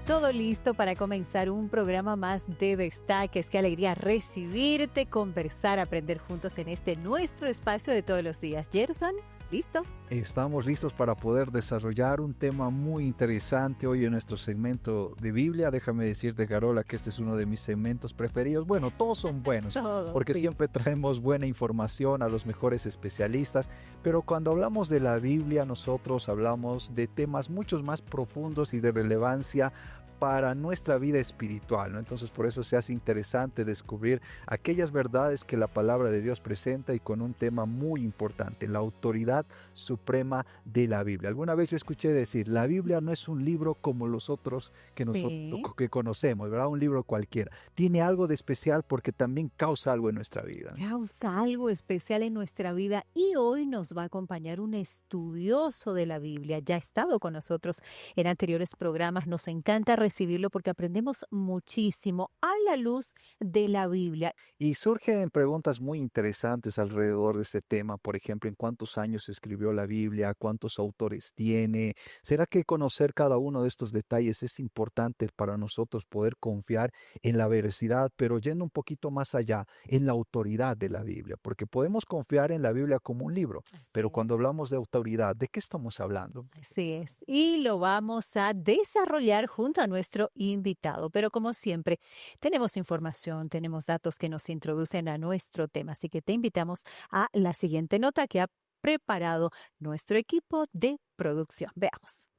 todo listo para comenzar un programa más de Destaques. Qué alegría recibirte, conversar, aprender juntos en este nuestro espacio de todos los días. Gerson, ¿listo? Estamos listos para poder desarrollar un tema muy interesante hoy en nuestro segmento de Biblia. Déjame decirte, Carola, que este es uno de mis segmentos preferidos. Bueno, todos son buenos, porque Sí. siempre traemos buena información a los mejores especialistas, pero cuando hablamos de la Biblia, nosotros hablamos de temas muchos más profundos y de relevancia para nuestra vida espiritual, ¿no? Entonces por eso se hace interesante descubrir aquellas verdades que la palabra de Dios presenta y con un tema muy importante, la autoridad suprema de la Biblia. Alguna vez yo escuché decir, la Biblia no es un libro como los otros que nosotros Sí. que conocemos, ¿verdad? Un libro cualquiera. Tiene algo de especial porque también causa algo en nuestra vida. Causa algo especial en nuestra vida y hoy nos va a acompañar un estudioso de la Biblia. Ya ha estado con nosotros en anteriores programas. Nos encanta recibirlo porque aprendemos muchísimo a la luz de la Biblia. Y surgen preguntas muy interesantes alrededor de este tema. Por ejemplo, ¿en cuántos años se escribió la Biblia? ¿Cuántos autores tiene? ¿Será que conocer cada uno de estos detalles es importante para nosotros poder confiar en la veracidad, pero yendo un poquito más allá, en la autoridad de la Biblia? Porque podemos confiar en la Biblia como un libro, Así pero es. cuando hablamos de autoridad, ¿de qué estamos hablando? Así es. Y lo vamos a desarrollar junto a nuestro invitado. Pero como siempre, tenemos información, tenemos datos que nos introducen a nuestro tema. Así que te invitamos a la siguiente nota que ha preparado nuestro equipo de producción. Veamos.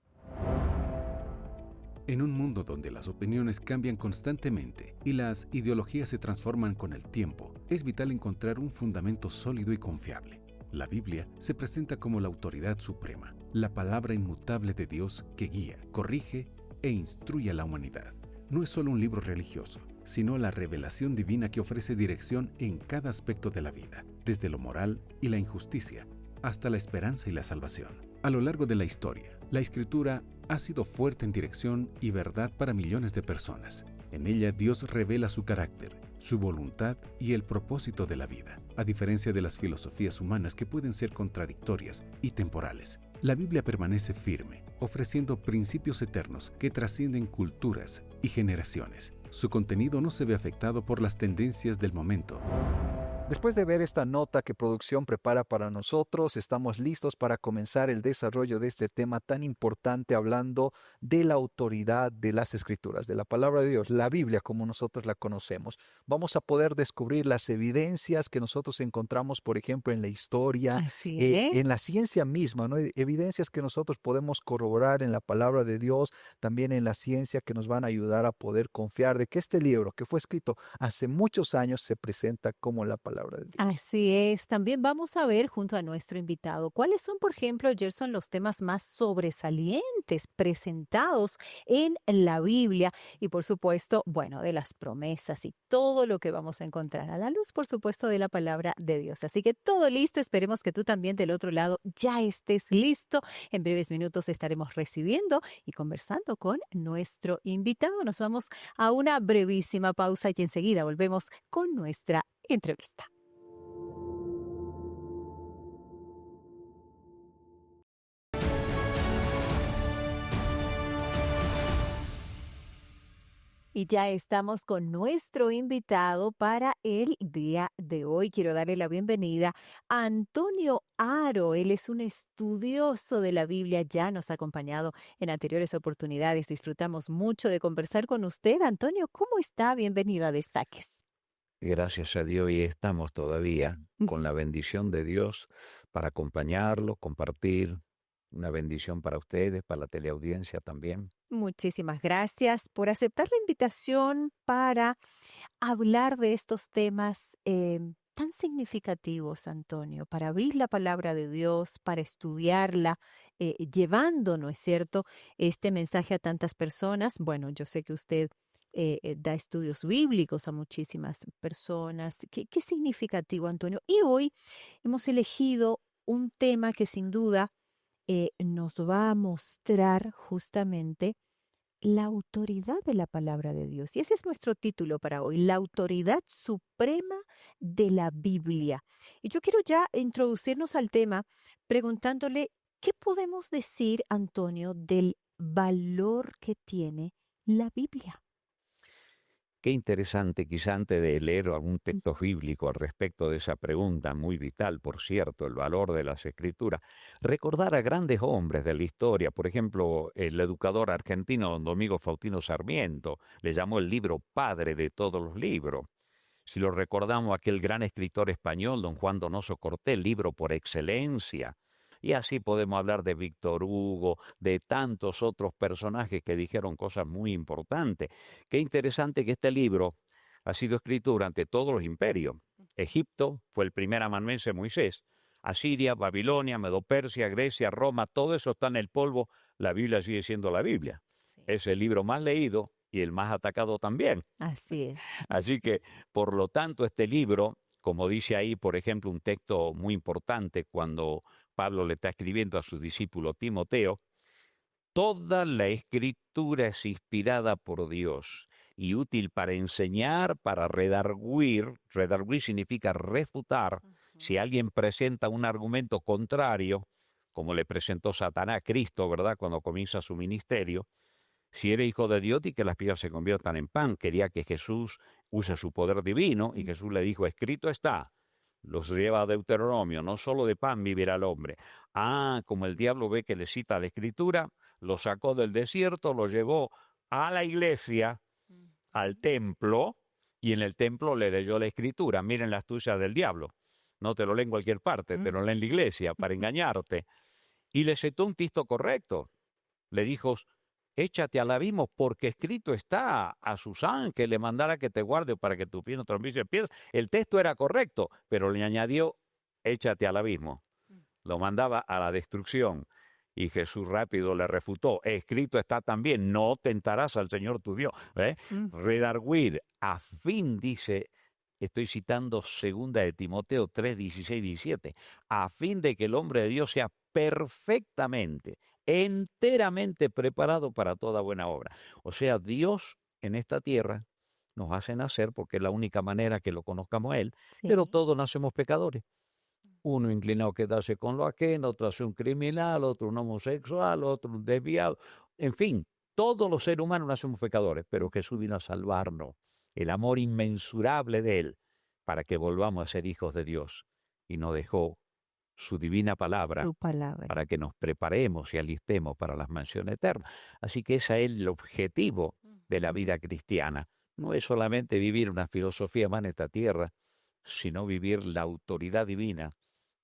En un mundo donde las opiniones cambian constantemente y las ideologías se transforman con el tiempo, es vital encontrar un fundamento sólido y confiable. La Biblia se presenta como la autoridad suprema, la palabra inmutable de Dios que guía, corrige e instruye a la humanidad. No es solo un libro religioso, sino la revelación divina que ofrece dirección en cada aspecto de la vida, desde lo moral y la injusticia hasta la esperanza y la salvación. A lo largo de la historia, la Escritura ha sido fuerte en dirección y verdad para millones de personas. En ella Dios revela su carácter, su voluntad y el propósito de la vida. A diferencia de las filosofías humanas que pueden ser contradictorias y temporales, la Biblia permanece firme, ofreciendo principios eternos que trascienden culturas y generaciones. Su contenido no se ve afectado por las tendencias del momento. Después de ver esta nota que producción prepara para nosotros, estamos listos para comenzar el desarrollo de este tema tan importante, hablando de la autoridad de las Escrituras, de la palabra de Dios, la Biblia como nosotros la conocemos. Vamos a poder descubrir las evidencias que nosotros encontramos, por ejemplo, en la historia, Así es. en la ciencia misma, ¿no? Evidencias que nosotros podemos corroborar en la palabra de Dios, también en la ciencia, que nos van a ayudar a poder confiar de que este libro, que fue escrito hace muchos años, se presenta como la palabra de Dios. Así es. También vamos a ver junto a nuestro invitado cuáles son, por ejemplo, Gerson, los temas más sobresalientes presentados en la Biblia y, por supuesto, bueno, de las promesas y todo lo que vamos a encontrar a la luz, por supuesto, de la palabra de Dios. Así que todo listo. Esperemos que tú también del otro lado ya estés listo. En breves minutos estaremos recibiendo y conversando con nuestro invitado. Nos vamos a una brevísima pausa y enseguida volvemos con nuestra entrevista. Y ya estamos con nuestro invitado para el día de hoy. Quiero darle la bienvenida a Antonio Aro. Él es un estudioso de la Biblia, ya nos ha acompañado en anteriores oportunidades. Disfrutamos mucho de conversar con usted. Antonio, ¿cómo está? Bienvenido a Destaques. Gracias a Dios y estamos todavía con la bendición de Dios para acompañarlo, compartir. Una bendición para ustedes, para la teleaudiencia también. Muchísimas gracias por aceptar la invitación para hablar de estos temas tan significativos, Antonio, para abrir la palabra de Dios, para estudiarla, llevando, ¿no es cierto?, este mensaje a tantas personas. Bueno, yo sé que usted da estudios bíblicos a muchísimas personas. Qué significativo, Antonio. Y hoy hemos elegido un tema que sin duda nos va a mostrar justamente la autoridad de la palabra de Dios. Y ese es nuestro título para hoy, la autoridad suprema de la Biblia. Y yo quiero ya introducirnos al tema preguntándole, ¿qué podemos decir, Antonio, del valor que tiene la Biblia? Qué interesante, quizá antes de leer algún texto bíblico al respecto de esa pregunta, muy vital, por cierto, el valor de las escrituras, recordar a grandes hombres de la historia, por ejemplo, el educador argentino don Domingo Faustino Sarmiento, le llamó el libro padre de todos los libros. Si lo recordamos, aquel gran escritor español, don Juan Donoso Cortés, libro por excelencia. Y así podemos hablar de Víctor Hugo, de tantos otros personajes que dijeron cosas muy importantes. Qué interesante que este libro ha sido escrito durante todos los imperios. Egipto fue el primer amanuense de Moisés. Asiria, Babilonia, Medo-Persia, Grecia, Roma, todo eso está en el polvo. La Biblia sigue siendo la Biblia. Sí. Es el libro más leído y el más atacado también. Así es. Así que, por lo tanto, este libro, como dice ahí, por ejemplo, un texto muy importante cuando Pablo le está escribiendo a su discípulo Timoteo, toda la escritura es inspirada por Dios y útil para enseñar, para redarguir. Redarguir significa refutar. Si alguien presenta un argumento contrario, como le presentó Satanás a Cristo, ¿verdad?, cuando comienza su ministerio, si eres hijo de Dios y que las piedras se conviertan en pan. Quería que Jesús use su poder divino y Jesús le dijo, escrito está, los lleva a Deuteronomio, no solo de pan vivirá el hombre. Como el diablo ve que le cita la escritura, lo sacó del desierto, lo llevó a la iglesia, al templo, y en el templo le leyó la escritura. Miren las tuyas del diablo. No te lo lee en cualquier parte, te lo lee en la iglesia para engañarte. Y le citó un texto correcto. Le dijo, échate al abismo, porque escrito está, a sus ángeles le mandará que te guarde para que tu pie no tropiece en piedras. El texto era correcto, pero le añadió, échate al abismo. Lo mandaba a la destrucción. Y Jesús rápido le refutó, escrito está también, no tentarás al Señor tu Dios. Redarguir, a fin, dice, estoy citando 2 de Timoteo 3, 16, 17, a fin de que el hombre de Dios sea perfectamente, enteramente preparado para toda buena obra. O sea, Dios en esta tierra nos hace nacer porque es la única manera que lo conozcamos a Él, pero Sí. todos nacemos pecadores. Uno inclinado a quedarse con lo ajeno, otro hace un criminal, otro un homosexual, otro un desviado. En fin, todos los seres humanos nacemos pecadores, pero Jesús vino a salvarnos. El amor inmensurable de Él para que volvamos a ser hijos de Dios. Y nos dejó su divina palabra Su palabra. para que nos preparemos y alistemos para las mansiones eternas. Así que ese es el objetivo de la vida cristiana. No es solamente vivir una filosofía más en esta tierra, sino vivir la autoridad divina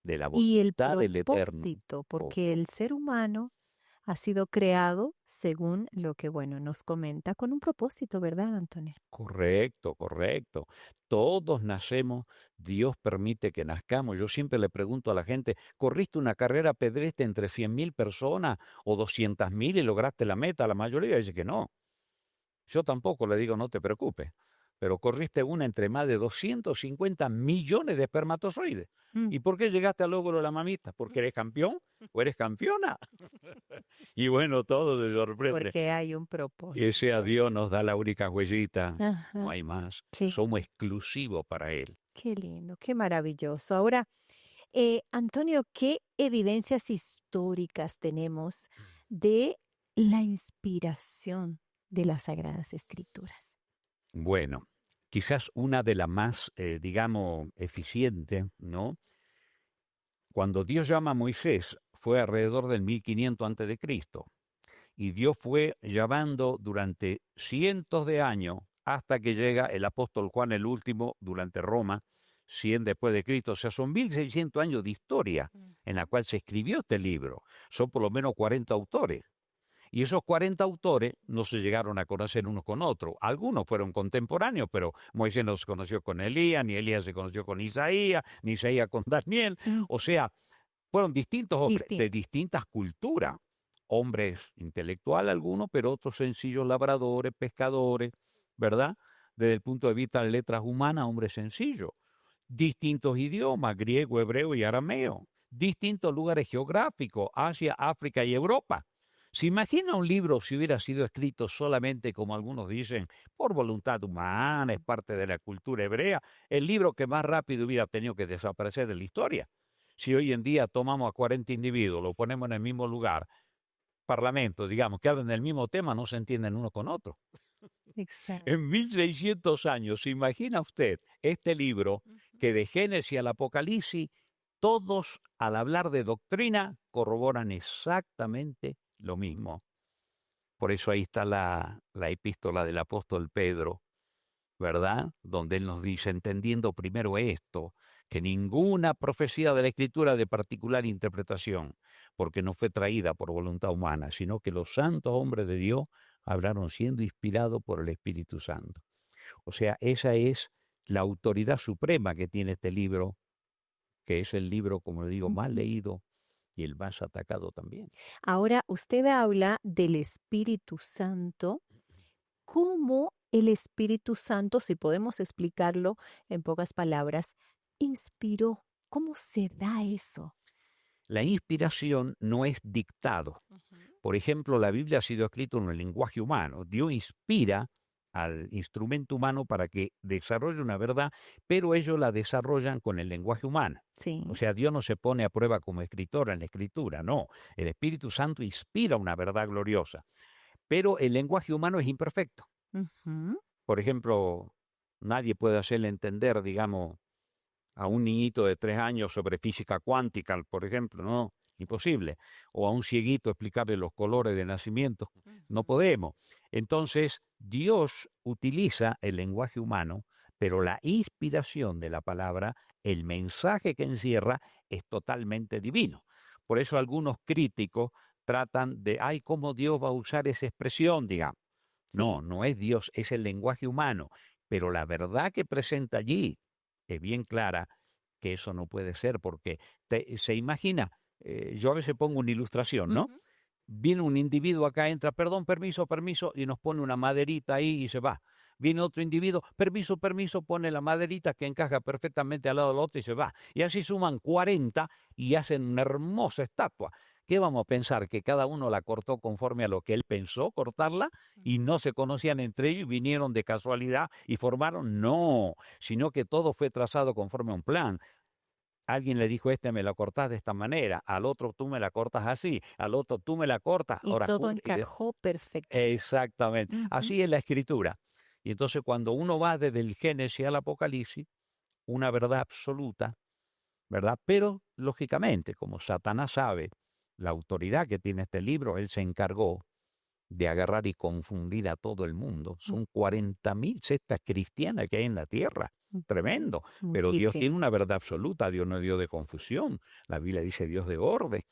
de la Y el voluntad del Eterno. propósito, porque el ser humano ha sido creado según lo que, bueno, nos comenta, con un propósito, ¿verdad, Antonio? Correcto, correcto. Todos nacemos, Dios permite que nazcamos. Yo siempre le pregunto a la gente, ¿corriste una carrera pedestre entre 100.000 personas o 200.000 y lograste la meta? La mayoría dice que no. Yo tampoco le digo, no te preocupes, pero corriste una entre más de 250 millones de espermatozoides. ¿Y por qué llegaste al logro de la mamita? ¿Porque eres campeón o eres campeona? Y bueno, todo se sorprende. Porque hay un Y propósito. ese a Dios nos da la única huellita, no Ajá. hay más. Sí. Somos exclusivos para Él. Qué lindo, qué maravilloso. Ahora, Antonio, ¿qué evidencias históricas tenemos de la inspiración de las Sagradas Escrituras? Bueno, quizás una de las más, digamos, eficientes, ¿no? Cuando Dios llama a Moisés fue alrededor del 1500 antes de Cristo. Y Dios fue llamando durante cientos de años hasta que llega el apóstol Juan el último durante Roma, 100 después de Cristo. O sea, son 1600 años de historia en la cual se escribió este libro. Son por lo menos 40 autores. Y esos 40 autores no se llegaron a conocer unos con otros. Algunos fueron contemporáneos, pero Moisés no se conoció con Elías, ni Elías se conoció con Isaías, ni Isaías con Daniel. O sea, fueron distintos hombres de distintas culturas. Hombres intelectuales algunos, pero otros sencillos labradores, pescadores, ¿verdad? Desde el punto de vista de letras humanas, hombres sencillos. Distintos idiomas, griego, hebreo y arameo. Distintos lugares geográficos, Asia, África y Europa. ¿Se imagina un libro si hubiera sido escrito solamente, como algunos dicen, por voluntad humana, es parte de la cultura hebrea? El libro que más rápido hubiera tenido que desaparecer de la historia. Si hoy en día tomamos a 40 individuos, lo ponemos en el mismo lugar, parlamentos, digamos, que hablan del mismo tema, no se entienden uno con otro. Exacto. En 1600 años, ¿se imagina usted este libro que de Génesis al Apocalipsis, todos al hablar de doctrina corroboran exactamente lo mismo? Por eso ahí está la epístola del apóstol Pedro, ¿verdad? Donde él nos dice, entendiendo primero esto, que ninguna profecía de la Escritura de particular interpretación, porque no fue traída por voluntad humana, sino que los santos hombres de Dios hablaron siendo inspirados por el Espíritu Santo. O sea, esa es la autoridad suprema que tiene este libro, que es el libro, como le digo, más Ujú. leído y el más atacado también. Ahora, usted habla del Espíritu Santo. ¿Cómo el Espíritu Santo, si podemos explicarlo en pocas palabras, inspiró? ¿Cómo se da eso? La inspiración no es dictado. Por ejemplo, la Biblia ha sido escrita en el lenguaje humano. Dios inspira al instrumento humano para que desarrolle una verdad, pero ellos la desarrollan con el lenguaje humano. Sí. O sea, Dios no se pone a prueba como escritor en la escritura, no. El Espíritu Santo inspira una verdad gloriosa, pero el lenguaje humano es imperfecto. Ujú. Por ejemplo, nadie puede hacerle entender, digamos, a un niñito de 3 años sobre física cuántica, por ejemplo, no, imposible. O a un cieguito explicarle los colores de nacimiento, no Ujú. podemos. Entonces, Dios utiliza el lenguaje humano, pero la inspiración de la palabra, el mensaje que encierra, es totalmente divino. Por eso algunos críticos tratan de, ay, ¿cómo Dios va a usar esa expresión, digamos? No, Sí. no es Dios, es el lenguaje humano, pero la verdad que presenta allí es bien clara que eso no puede ser, porque se imagina, yo a veces pongo una ilustración, ¿no? Ujú. Viene un individuo acá, entra, perdón, permiso, permiso, y nos pone una maderita ahí y se va. Viene otro individuo, permiso, permiso, pone la maderita que encaja perfectamente al lado del otro y se va. Y así suman 40 y hacen una hermosa estatua. ¿Qué vamos a pensar? ¿Que cada uno la cortó conforme a lo que él pensó cortarla y no se conocían entre ellos y vinieron de casualidad y formaron? No, sino que todo fue trazado conforme a un plan. Alguien le dijo, me la cortas de esta manera, al otro tú me la cortas así, al otro tú me la cortas, Y ahora todo cubre. encajó perfecto. Exactamente, Ujú. así es la escritura. Y entonces cuando uno va desde el Génesis al Apocalipsis, una verdad absoluta, ¿verdad? Pero lógicamente, como Satanás sabe la autoridad que tiene este libro, él se encargó de agarrar y confundir a todo el mundo. Son 40.000 sectas cristianas que hay en la tierra. Ujú. Tremendo. Pero Dios Muchísimo. tiene una verdad absoluta. Dios no es Dios de confusión. La Biblia dice Dios de orden.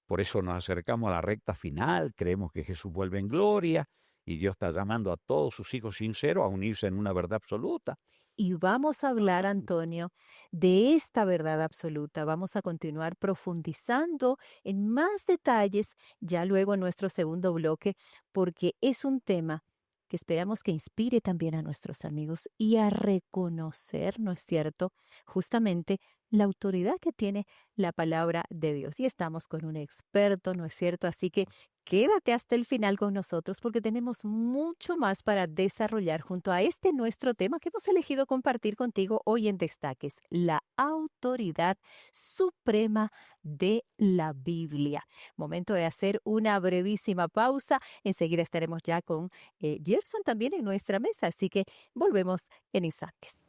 Por eso nos acercamos a la recta final. Creemos que Jesús vuelve en gloria. Y Dios está llamando a todos sus hijos sinceros a unirse en una verdad absoluta. Y vamos a hablar, Antonio, de esta verdad absoluta. Vamos a continuar profundizando en más detalles ya luego en nuestro segundo bloque, porque es un tema que esperamos que inspire también a nuestros amigos y a reconocer, ¿no es cierto?, justamente la autoridad que tiene la palabra de Dios. Y estamos con un experto, ¿no es cierto? Así que quédate hasta el final con nosotros porque tenemos mucho más para desarrollar junto a este nuestro tema que hemos elegido compartir contigo hoy en Destaques, la autoridad suprema de la Biblia. Momento de hacer una brevísima pausa. Enseguida estaremos ya con Gerson también en nuestra mesa, así que volvemos en instantes.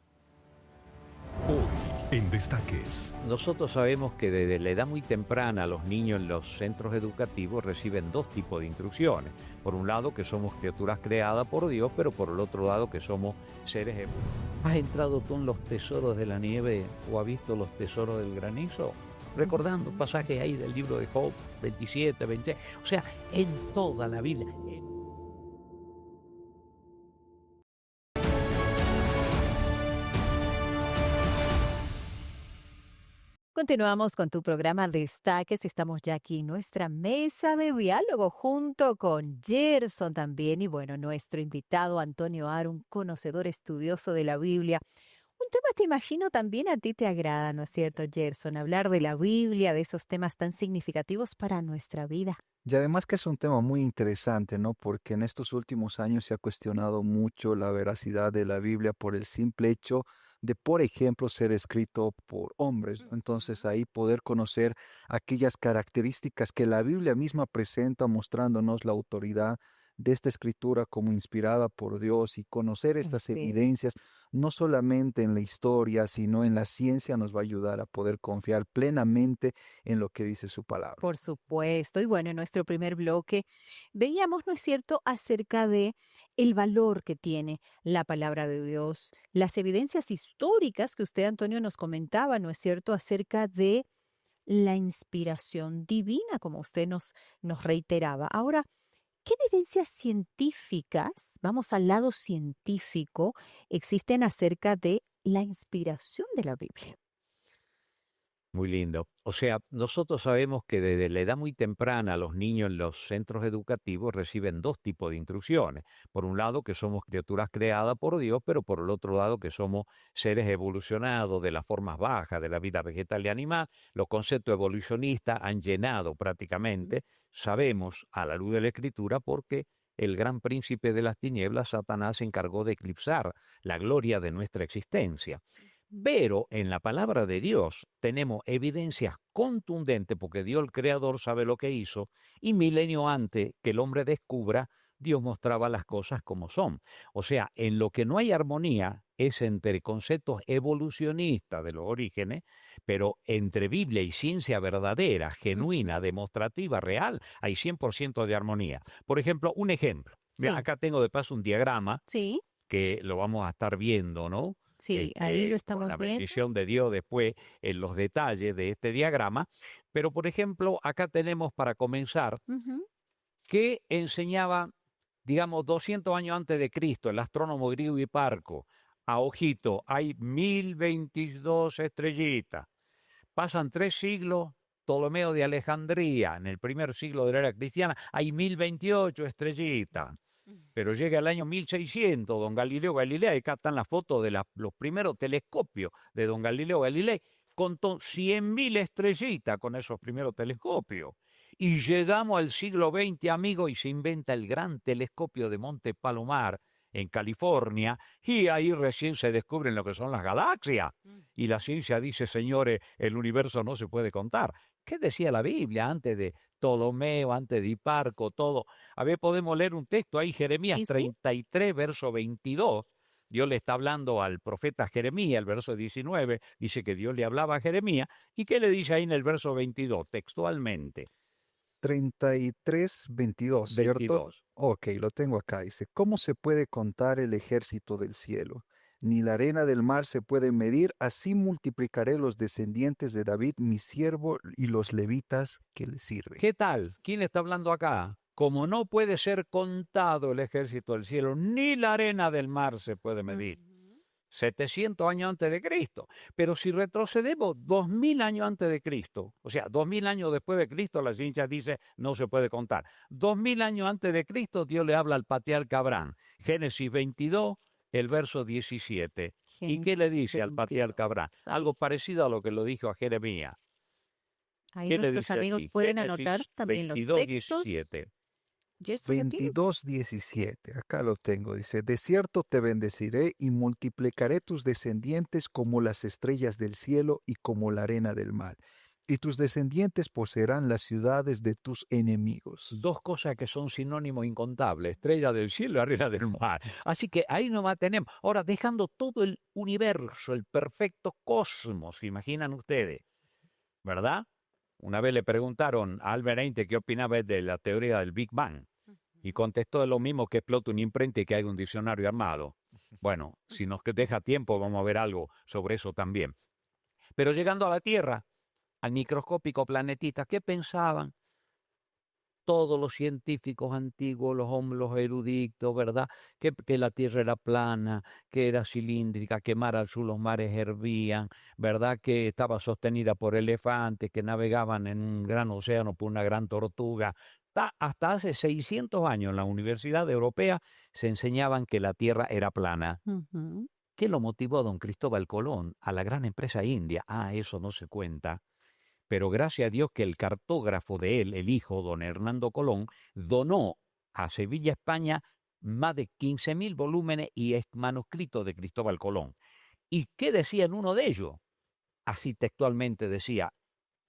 Hoy en Destaques. Nosotros sabemos que desde la edad muy temprana los niños en los centros educativos reciben 2 tipos de instrucciones. Por un lado que somos criaturas creadas por Dios, pero por el otro lado que somos seres. ¿Has entrado tú en los tesoros de la nieve o has visto los tesoros del granizo? Recordando pasajes ahí del libro de Job 27, 26. O sea, en toda la Biblia. Continuamos con tu programa Destaques. Estamos ya aquí en nuestra mesa de diálogo junto con Gerson también y bueno, nuestro invitado Antonio Aro, un conocedor estudioso de la Biblia. Un tema que imagino también a ti te agrada, ¿no es cierto, Gerson? Hablar de la Biblia, de esos temas tan significativos para nuestra vida. Y además que es un tema muy interesante, ¿no? Porque en estos últimos años se ha cuestionado mucho la veracidad de la Biblia por el simple hecho de, por ejemplo, ser escrito por hombres, ¿no? Entonces ahí poder conocer aquellas características que la Biblia misma presenta mostrándonos la autoridad de esta escritura como inspirada por Dios, y conocer estas Así es. evidencias no solamente en la historia, sino en la ciencia, nos va a ayudar a poder confiar plenamente en lo que dice su palabra. Por supuesto. Y bueno, en nuestro primer bloque veíamos, ¿no es cierto?, acerca de el valor que tiene la palabra de Dios, las evidencias históricas que usted, Antonio, nos comentaba, ¿no es cierto?, acerca de la inspiración divina, como usted nos reiteraba. Ahora, ¿qué evidencias científicas, vamos al lado científico, existen acerca de la inspiración de la Biblia? Muy lindo. O sea, nosotros sabemos que desde la edad muy temprana los niños en los centros educativos reciben dos tipos de instrucciones. Por un lado, que somos criaturas creadas por Dios, pero por el otro lado, que somos seres evolucionados de las formas bajas de la vida vegetal y animal. Los conceptos evolucionistas han llenado prácticamente, sabemos, a la luz de la Escritura, porque el gran príncipe de las tinieblas, Satanás, se encargó de eclipsar la gloria de nuestra existencia. Pero en la palabra de Dios tenemos evidencias contundentes, porque Dios el Creador sabe lo que hizo, y milenio antes que el hombre descubra, Dios mostraba las cosas como son. O sea, en lo que no hay armonía es entre conceptos evolucionistas de los orígenes, pero entre Biblia y ciencia verdadera, Ujú. genuina, demostrativa, real, hay 100% de armonía. Por ejemplo, un ejemplo. Mira, Sí, acá tengo de paso un diagrama sí, que lo vamos a estar viendo, ¿no? sí, ahí lo Con estamos la viendo. bendición de Dios después en los detalles de este diagrama. Pero, por ejemplo, acá tenemos para comenzar Ujú. que enseñaba, digamos, 200 años antes de Cristo, el astrónomo griego Hiparco, a ojito, hay 1022 estrellitas. Pasan 3 siglos, Ptolomeo de Alejandría, en el primer siglo de la era cristiana, hay 1028 estrellitas. Pero llega el año 1600, don Galileo Galilei, acá están las fotos de los primeros telescopios de don Galileo Galilei, contó 100.000 estrellitas con esos primeros telescopios. Y llegamos al siglo XX, amigo, y se inventa el gran telescopio de Monte Palomar, en California, y ahí recién se descubren lo que son las galaxias. Y la ciencia dice, señores, el universo no se puede contar. ¿Qué decía la Biblia antes de Ptolomeo, antes de Hiparco, todo? A ver, podemos leer un texto ahí, Jeremías Sí, sí. 33, verso 22. Dios le está hablando al profeta Jeremías, el verso 19, dice que Dios le hablaba a Jeremías. ¿Y qué le dice ahí en el verso 22, textualmente? 33:22, ¿cierto? 22. Ok, lo tengo acá. Dice, ¿cómo se puede contar el ejército del cielo? Ni la arena del mar se puede medir, así multiplicaré los descendientes de David, mi siervo, y los levitas que le sirven. ¿Qué tal? ¿Quién está hablando acá? Como no puede ser contado el ejército del cielo, ni la arena del mar se puede medir. Ujú. 700 años antes de Cristo. Pero si retrocedemos 2000 años antes de Cristo, o sea, 2000 años después de Cristo, la ciencia dice no se puede contar. 2000 años antes de Cristo, Dios le habla al patriarca Abraham. Génesis 22, el verso 17. ¿Y qué le Génesis dice al 22. patriarca Abraham? Ahí, Algo parecido a lo que lo dijo a Jeremías. ahí ¿Qué le nuestros dice amigos aquí? pueden anotar Génesis también los 22, textos. 17. ¿Y eso repite? 22:17, acá lo tengo. Dice, de cierto te bendeciré y multiplicaré tus descendientes como las estrellas del cielo y como la arena del mar. Y tus descendientes poseerán las ciudades de tus enemigos. Dos cosas que son sinónimos incontables, estrella del cielo y arena del mar. Así que ahí nomás tenemos. Ahora, dejando todo el universo, el perfecto cosmos, imaginan ustedes, ¿verdad? Una vez le preguntaron a Albert Einstein qué opinaba de la teoría del Big Bang y contestó lo mismo, que explota una imprenta y que hay un diccionario armado. Bueno, si nos deja tiempo vamos a ver algo sobre eso también. Pero llegando a la Tierra, al microscópico planetita, ¿qué pensaban todos los científicos antiguos, los eruditos, ¿verdad? Que la Tierra era plana, que era cilíndrica, que mar al sur los mares hervían, ¿verdad? Que estaba sostenida por elefantes, que navegaban en un gran océano por una gran tortuga. Hasta hace 600 años en la Universidad Europea se enseñaban que la Tierra era plana. Ujú. ¿Qué lo motivó a don Cristóbal Colón, a la gran empresa india? Eso no se cuenta. Pero gracias a Dios que el cartógrafo de él, el hijo, don Hernando Colón, donó a Sevilla, España, más de 15.000 volúmenes y manuscritos de Cristóbal Colón. ¿Y qué decía en uno de ellos? Así textualmente decía,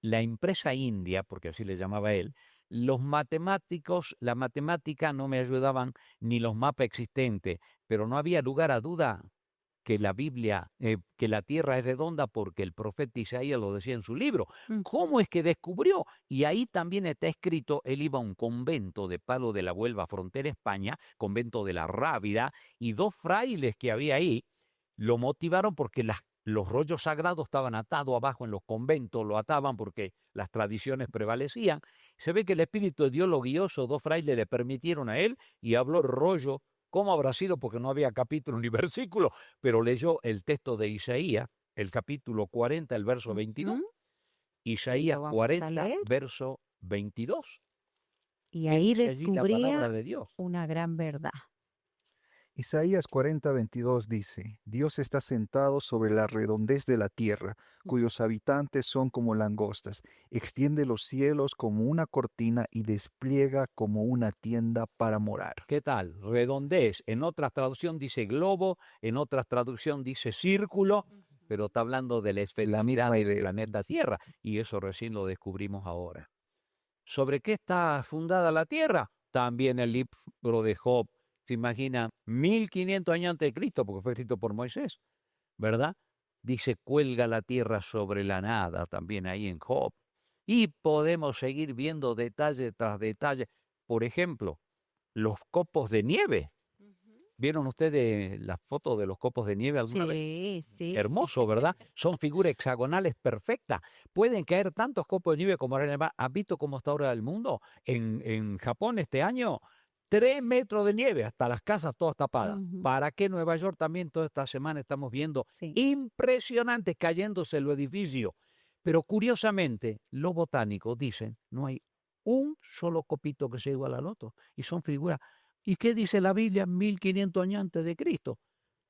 la empresa india, porque así le llamaba él, los matemáticos, la matemática no me ayudaban ni los mapas existentes, pero no había lugar a duda que la Biblia, que la tierra es redonda porque el profeta Isaías lo decía en su libro. ¿Cómo es que descubrió? Y ahí también está escrito, él iba a un convento de Palo de la Huelva, frontera España, convento de la Rábida, y 2 frailes que había ahí lo motivaron porque los rollos sagrados estaban atados abajo en los conventos, lo ataban porque las tradiciones prevalecían. Se ve que el Espíritu de Dios lo guió, esos 2 frailes le permitieron a él y habló el rollo. ¿Cómo habrá sido? Porque no había capítulo ni versículo, pero leyó el texto de Isaías, el capítulo 40, el verso 22. Isaías 40, verso 22. Y ahí Allí la palabra descubría de Dios. una gran verdad. Isaías 40:22 dice, Dios está sentado sobre la redondez de la tierra, cuyos habitantes son como langostas, extiende los cielos como una cortina y despliega como una tienda para morar. ¿Qué tal? Redondez. En otra traducción dice globo, en otra traducción dice círculo, pero está hablando de la mirada del planeta Tierra, y eso recién lo descubrimos ahora. ¿Sobre qué está fundada la Tierra? También el libro de Job. Se imagina 1500 años antes de Cristo, porque fue escrito por Moisés, ¿verdad? Dice, cuelga la tierra sobre la nada, también ahí en Job. Y podemos seguir viendo detalle tras detalle. Por ejemplo, los copos de nieve. ¿Vieron ustedes las fotos de los copos de nieve alguna vez? Sí. Hermoso, ¿verdad? Son figuras hexagonales perfectas. Pueden caer tantos copos de nieve como ahora en el mar. ¿Has visto cómo está ahora el mundo? En Japón este año, 3 metros de nieve, hasta las casas todas tapadas. ¿Para qué Nueva York también toda esta semana estamos viendo impresionante cayéndose los edificios? Pero curiosamente, los botánicos dicen, no hay un solo copito que sea igual al otro. Y son figuras. ¿Y qué dice la Biblia 1500 años antes de Cristo?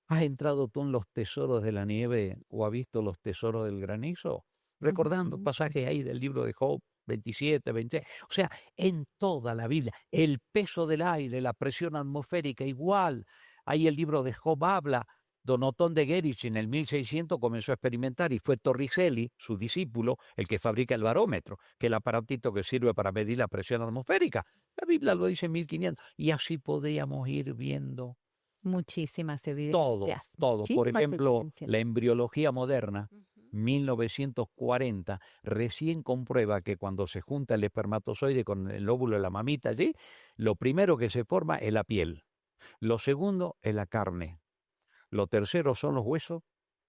¿Has entrado tú en los tesoros de la nieve o has visto los tesoros del granizo? Recordando pasajes ahí del libro de Job 27, 26. O sea, en toda la Biblia, el peso del aire, la presión atmosférica igual. Ahí el libro de Job habla. Don Otón de Guericke en el 1600 comenzó a experimentar y fue Torricelli, su discípulo, el que fabrica el barómetro, que es el aparatito que sirve para medir la presión atmosférica. La Biblia lo dice en 1500 y así podríamos ir viendo Muchísimas todo. evidencias. Por ejemplo, evidencias. la embriología moderna, 1940, recién comprueba que cuando se junta el espermatozoide con el óvulo de la mamita allí, lo primero que se forma es la piel, lo segundo es la carne, lo tercero son los huesos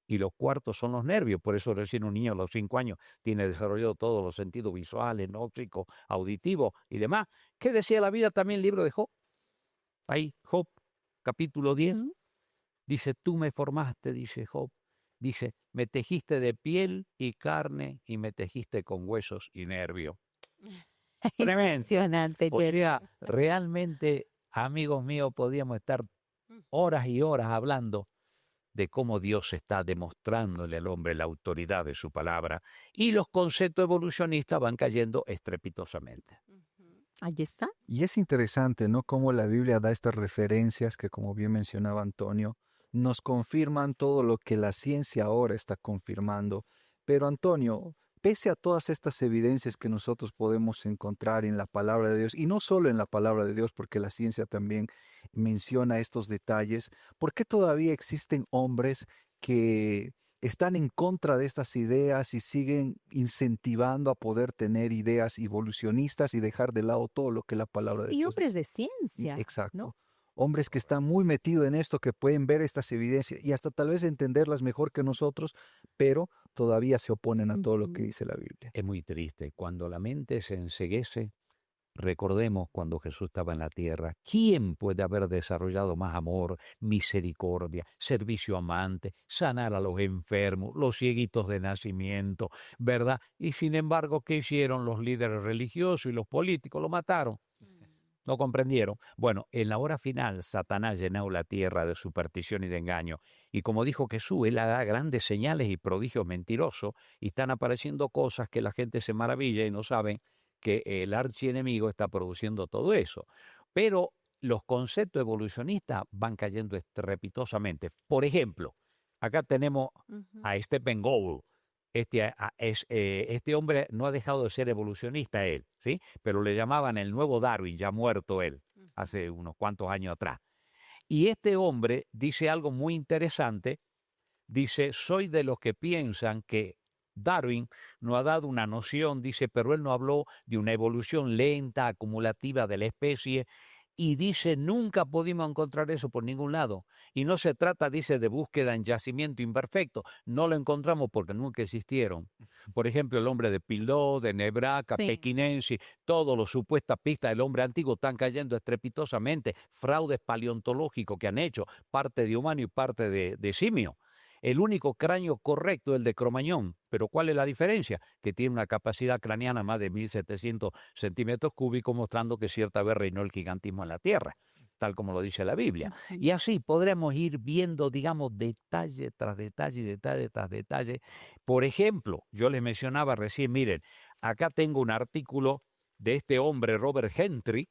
y los cuartos son los nervios. Por eso recién un niño a los 5 años tiene desarrollado todos los sentidos visuales, ópticos, auditivos y demás. ¿Qué decía la vida también el libro de Job? Ahí, Job, capítulo 10. Dice, tú me formaste, dice Job. Dice, me tejiste de piel y carne y me tejiste con huesos y nervios. Tremendo. Impresionante, O sea, realmente, amigos míos, podíamos estar horas y horas hablando de cómo Dios está demostrándole al hombre la autoridad de su palabra y los conceptos evolucionistas van cayendo estrepitosamente. Allí está. Y es interesante, ¿no? Cómo la Biblia da estas referencias que, como bien mencionaba Antonio, nos confirman todo lo que la ciencia ahora está confirmando. Pero Antonio, pese a todas estas evidencias que nosotros podemos encontrar en la palabra de Dios, y no solo en la palabra de Dios, porque la ciencia también menciona estos detalles, ¿por qué todavía existen hombres que están en contra de estas ideas y siguen incentivando a poder tener ideas evolucionistas y dejar de lado todo lo que la palabra de Y Dios hombres de dice? ciencia. Exacto. ¿no? Hombres que están muy metidos en esto, que pueden ver estas evidencias y hasta tal vez entenderlas mejor que nosotros, pero todavía se oponen a todo lo que dice la Biblia. Es muy triste. Cuando la mente se enceguece, recordemos cuando Jesús estaba en la tierra, ¿quién puede haber desarrollado más amor, misericordia, servicio amante, sanar a los enfermos, los cieguitos de nacimiento, ¿verdad? Y sin embargo, ¿qué hicieron los líderes religiosos y los políticos? Lo mataron. ¿No comprendieron? Bueno, en la hora final, Satanás llenó la tierra de superstición y de engaño. Y como dijo Jesús, él da grandes señales y prodigios mentirosos, y están apareciendo cosas que la gente se maravilla y no saben que el archienemigo está produciendo todo eso. Pero los conceptos evolucionistas van cayendo estrepitosamente. Por ejemplo, Acá tenemos Ujú. a Stephen Gould. Este hombre no ha dejado de ser evolucionista él, ¿sí? Pero le llamaban el nuevo Darwin, ya muerto él, hace unos cuantos años atrás. Y este hombre dice algo muy interesante. Dice, soy de los que piensan que Darwin nos ha dado una noción, dice, pero él no habló de una evolución lenta, acumulativa de la especie, y dice, nunca pudimos encontrar eso por ningún lado. Y no se trata, dice, de búsqueda en yacimiento imperfecto, no lo encontramos porque nunca existieron. Por ejemplo, el hombre de Pildó, de Nebraska, Sí. Pekinense, todos los supuestas pistas del hombre antiguo están cayendo estrepitosamente, fraudes paleontológicos que han hecho, parte de humano y parte de simio. El único cráneo correcto es el de Cromañón. ¿Pero cuál es la diferencia? Que tiene una capacidad craneana más de 1.700 centímetros cúbicos, mostrando que cierta vez reinó el gigantismo en la Tierra, tal como lo dice la Biblia. Y así podremos ir viendo, digamos, detalle tras detalle, detalle tras detalle. Por ejemplo, yo les mencionaba recién, miren, acá tengo un artículo de este hombre, Robert Gentry.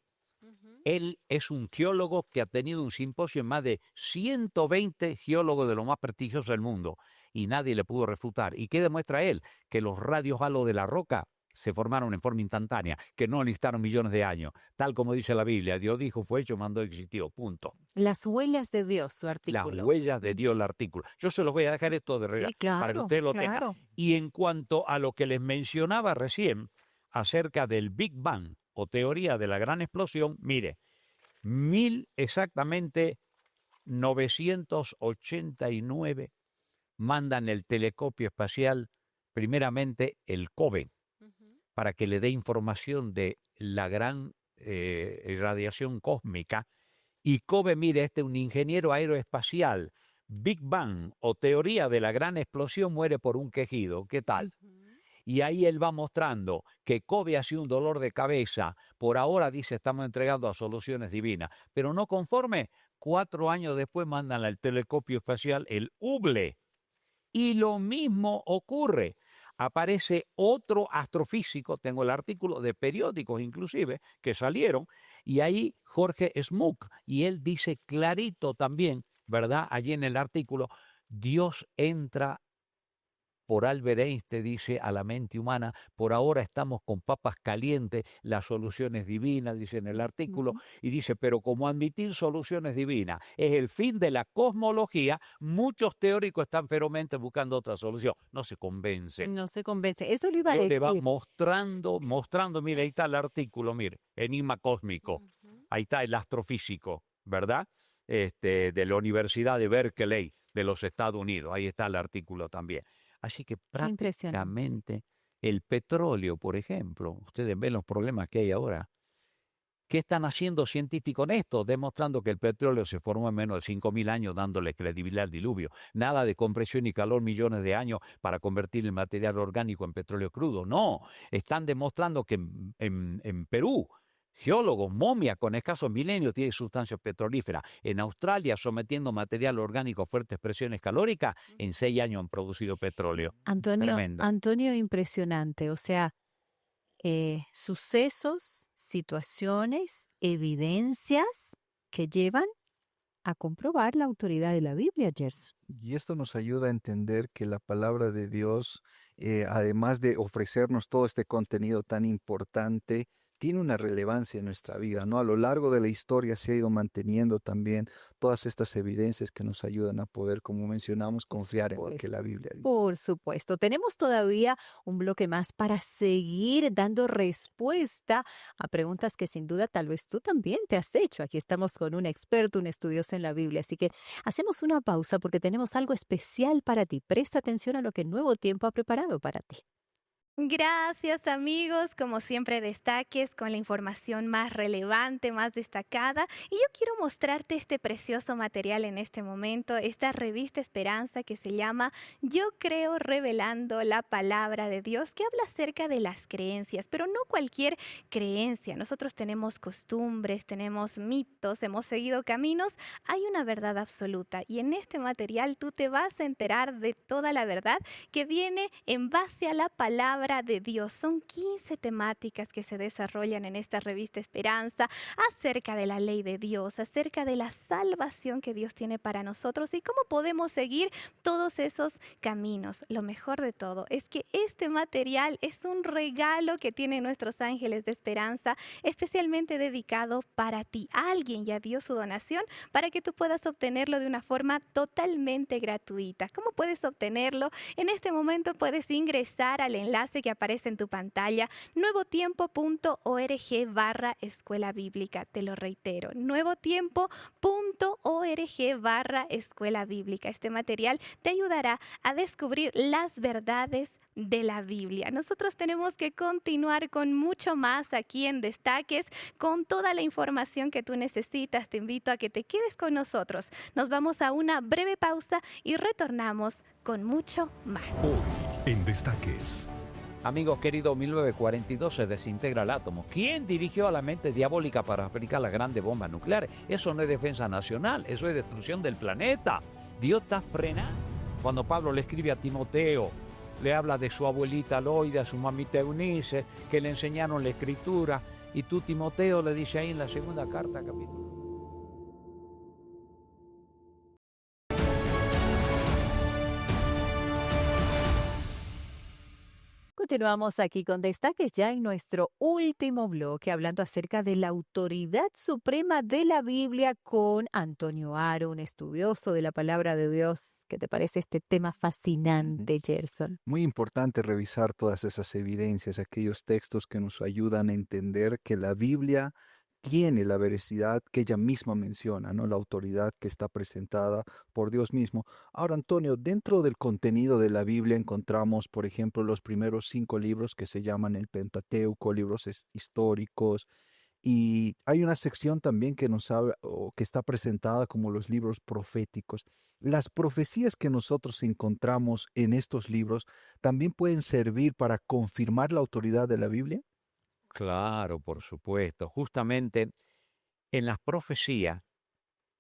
Él es un geólogo que ha tenido un simposio en más de 120 geólogos de lo más prestigiosos del mundo y nadie le pudo refutar. ¿Y qué demuestra él? Que los radios halo de la roca se formaron en forma instantánea, que no necesitaron millones de años. Tal como dice la Biblia, Dios dijo, fue hecho, mandó, existió, punto. Las huellas de Dios, su Las artículo. huellas de Dios, el artículo. Yo se los voy a dejar esto de regalo Sí, para que claro, ustedes lo tengan. claro. Y en cuanto a lo que les mencionaba recién acerca del Big Bang o teoría de la gran explosión, mire, exactamente 989 mandan el telescopio espacial, primeramente el COBE, para que le dé información de la gran radiación cósmica. Y COBE, mire, un ingeniero aeroespacial, Big Bang o teoría de la gran explosión, muere por un quejido. ¿Qué tal? Y ahí él va mostrando que COBE ha sido un dolor de cabeza. Por ahora, dice, estamos entregando a soluciones divinas. Pero no conforme, 4 años después mandan al telescopio espacial el Hubble. Y lo mismo ocurre. Aparece otro astrofísico, tengo el artículo de periódicos inclusive, que salieron, y ahí Jorge Smook, y él dice clarito también, ¿verdad? Allí en el artículo, Dios entra por Albert Einstein, dice, a la mente humana. Por ahora estamos con papas calientes, las soluciones divinas, dice en el artículo, y dice, pero como admitir soluciones divinas es el fin de la cosmología, muchos teóricos están ferozmente buscando otra solución. No se convencen. No se convence. Esto lo iba a Yo decir. le va mostrando, mire, ahí está el artículo, mire, Enigma Cósmico. Ahí está el astrofísico, ¿verdad? De la Universidad de Berkeley de los Estados Unidos. Ahí está el artículo también. Así que prácticamente el petróleo, por ejemplo, ustedes ven los problemas que hay ahora. ¿Qué están haciendo científicos en esto? Demostrando que el petróleo se formó en menos de 5.000 años, dándole credibilidad al diluvio. Nada de compresión y calor millones de años para convertir el material orgánico en petróleo crudo. No, están demostrando que en Perú, geólogos, momia con escasos milenios tiene sustancias petrolíferas. En Australia, sometiendo material orgánico a fuertes presiones calóricas, en 6 años han producido petróleo. Tremendo. Antonio, impresionante. O sea, sucesos, situaciones, evidencias que llevan a comprobar la autoridad de la Biblia, Gerson. Y esto nos ayuda a entender que la palabra de Dios, además de ofrecernos todo este contenido tan importante, tiene una relevancia en nuestra vida, ¿no? A lo largo de la historia se ha ido manteniendo también todas estas evidencias que nos ayudan a poder, como mencionamos, confiar en lo que la Biblia dice. Por supuesto. Tenemos todavía un bloque más para seguir dando respuesta a preguntas que sin duda tal vez tú también te has hecho. Aquí estamos con un experto, un estudioso en la Biblia. Así que hacemos una pausa porque tenemos algo especial para ti. Presta atención a lo que el Nuevo Tiempo ha preparado para ti. Gracias amigos, como siempre destaques con la información más relevante, más destacada, y yo quiero mostrarte este precioso material en este momento, esta revista Esperanza que se llama Yo Creo Revelando la Palabra de Dios, que habla acerca de las creencias, pero no cualquier creencia. Nosotros tenemos costumbres, tenemos mitos, hemos seguido caminos, hay una verdad absoluta, y en este material tú te vas a enterar de toda la verdad que viene en base a la palabra palabra de Dios. Son 15 temáticas que se desarrollan en esta revista Esperanza acerca de la ley de Dios, acerca de la salvación que Dios tiene para nosotros y cómo podemos seguir todos esos caminos. Lo mejor de todo es que este material es un regalo que tienen nuestros ángeles de esperanza, especialmente dedicado para ti. Alguien ya dio su donación para que tú puedas obtenerlo de una forma totalmente gratuita. ¿Cómo puedes obtenerlo? En este momento puedes ingresar al enlace que aparece en tu pantalla, nuevotiempo.org/escuela bíblica. Te lo reitero, nuevotiempo.org/escuela bíblica. Este material te ayudará a descubrir las verdades de la Biblia. Nosotros tenemos que continuar con mucho más aquí en Destaques, con toda la información que tú necesitas. Te invito a que te quedes con nosotros. Nos vamos a una breve pausa y retornamos con mucho más. Hoy en Destaques. Amigos queridos, 1942 se desintegra el átomo. ¿Quién dirigió a la mente diabólica para fabricar las grandes bombas nucleares? Eso no es defensa nacional, eso es destrucción del planeta. Dios está frenando. Cuando Pablo le escribe a Timoteo, le habla de su abuelita Loida, a su mamita Eunice, que le enseñaron la escritura. Y tú, Timoteo, le dice ahí en la segunda carta, capítulo. Continuamos aquí con Destaques ya en nuestro último bloque, hablando acerca de la autoridad suprema de la Biblia con Antonio Aro, un estudioso de la palabra de Dios. ¿Qué te parece este tema fascinante, Gerson? Muy importante revisar todas esas evidencias, aquellos textos que nos ayudan a entender que la Biblia tiene la veracidad que ella misma menciona, ¿no? La autoridad que está presentada por Dios mismo. Ahora, Antonio, dentro del contenido de la Biblia encontramos, por ejemplo, los primeros 5 libros que se llaman el Pentateuco, libros históricos, y hay una sección también que nos habla o que está presentada como los libros proféticos. Las profecías que nosotros encontramos en estos libros también pueden servir para confirmar la autoridad de la Biblia. Claro, por supuesto. Justamente en las profecías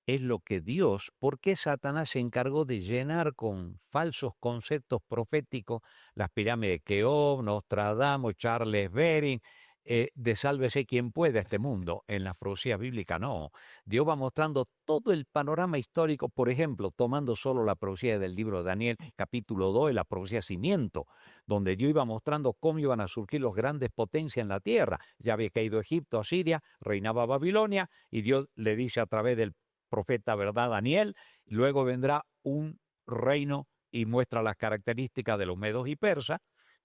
es lo que Dios, porque Satanás se encargó de llenar con falsos conceptos proféticos las pirámides de Keops, Nostradamus, Charles Bering, de sálvese quien pueda este mundo. En la profecía bíblica no. Dios va mostrando todo el panorama histórico, por ejemplo, tomando solo la profecía del libro de Daniel, capítulo 2, la profecía cimiento, donde Dios iba mostrando cómo iban a surgir las grandes potencias en la tierra. Ya había caído Egipto, Asiria, reinaba Babilonia, y Dios le dice a través del profeta, ¿verdad?, Daniel, luego vendrá un reino y muestra las características de los medos y persas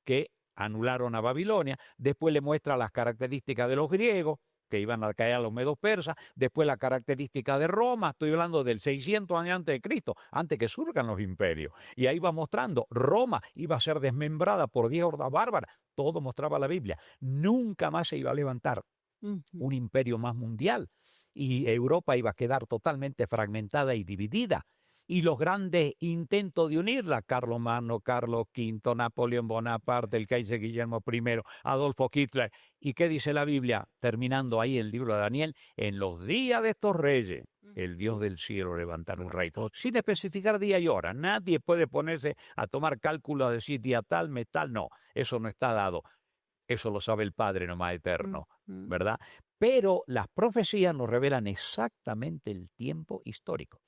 que anularon a Babilonia. Después le muestra las características de los griegos que iban a caer a los medos persas. Después la característica de Roma. Estoy hablando del 600 años antes de Cristo, antes que surjan los imperios. Y ahí va mostrando, Roma iba a ser desmembrada por 10 hordas bárbaras. Todo mostraba la Biblia. Nunca más se iba a levantar un imperio más mundial. Y Europa iba a quedar totalmente fragmentada y dividida. Y los grandes intentos de unirla, Carlomagno, Carlos V, Napoleón Bonaparte, el Kaiser Guillermo I, Adolfo Hitler. ¿Y qué dice la Biblia? Terminando ahí el libro de Daniel, en los días de estos reyes, el Dios del cielo levantará un reino. Sin especificar día y hora. Nadie puede ponerse a tomar cálculos, a decir día tal, metal, no. Eso no está dado. Eso lo sabe el Padre nomás eterno, ¿verdad? Pero las profecías nos revelan exactamente el tiempo histórico.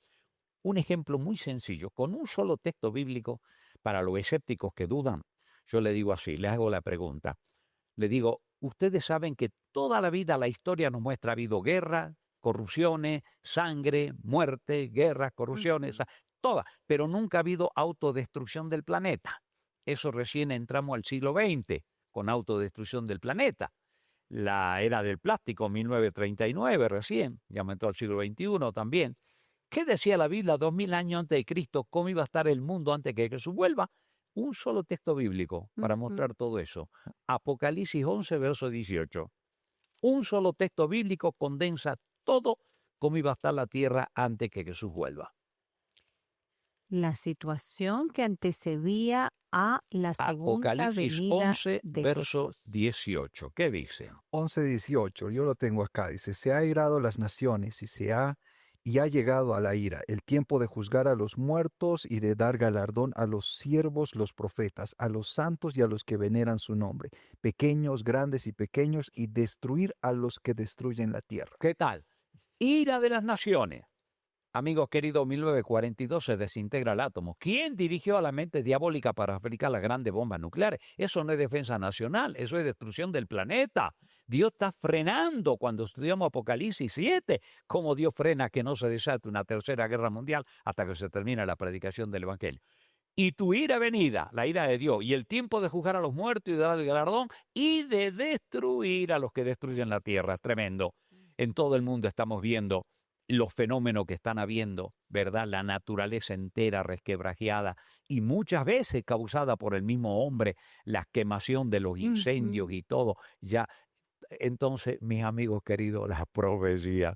Un ejemplo muy sencillo, con un solo texto bíblico, para los escépticos que dudan, yo le digo así, le hago la pregunta. Le digo, ustedes saben que toda la vida la historia nos muestra ha habido guerra, corrupciones, sangre, muerte, guerras, corrupciones, todas, pero nunca ha habido autodestrucción del planeta. Eso recién entramos al siglo XX, con autodestrucción del planeta. La era del plástico, 1939 recién, ya me entró al siglo XXI también. ¿Qué decía la Biblia 2000 años antes de Cristo? ¿Cómo iba a estar el mundo antes que Jesús vuelva? Un solo texto bíblico para mostrar todo eso. Apocalipsis 11, verso 18. Un solo texto bíblico condensa todo cómo iba a estar la tierra antes que Jesús vuelva. La situación que antecedía a la segunda Apocalipsis venida 11, de verso Jesús. 18. ¿Qué dice? 11:18, yo lo tengo acá, dice, se ha airado las naciones y y ha llegado a la ira, el tiempo de juzgar a los muertos y de dar galardón a los siervos, los profetas, a los santos y a los que veneran su nombre, pequeños, grandes y pequeños, y destruir a los que destruyen la tierra. ¿Qué tal? Ira de las naciones. Amigos queridos, 1942 se desintegra el átomo. ¿Quién dirigió a la mente diabólica para fabricar las grandes bombas nucleares? Eso no es defensa nacional, eso es destrucción del planeta. Dios está frenando cuando estudiamos Apocalipsis 7, cómo Dios frena que no se desate una tercera guerra mundial hasta que se termine la predicación del Evangelio. Y tu ira venida, la ira de Dios, y el tiempo de juzgar a los muertos y de dar el galardón y de destruir a los que destruyen la tierra. Es tremendo. En todo el mundo estamos viendo los fenómenos que están habiendo, ¿verdad? La naturaleza entera resquebrajada y muchas veces causada por el mismo hombre, la quemación de los incendios y todo. Ya, entonces, mis amigos queridos, las profecías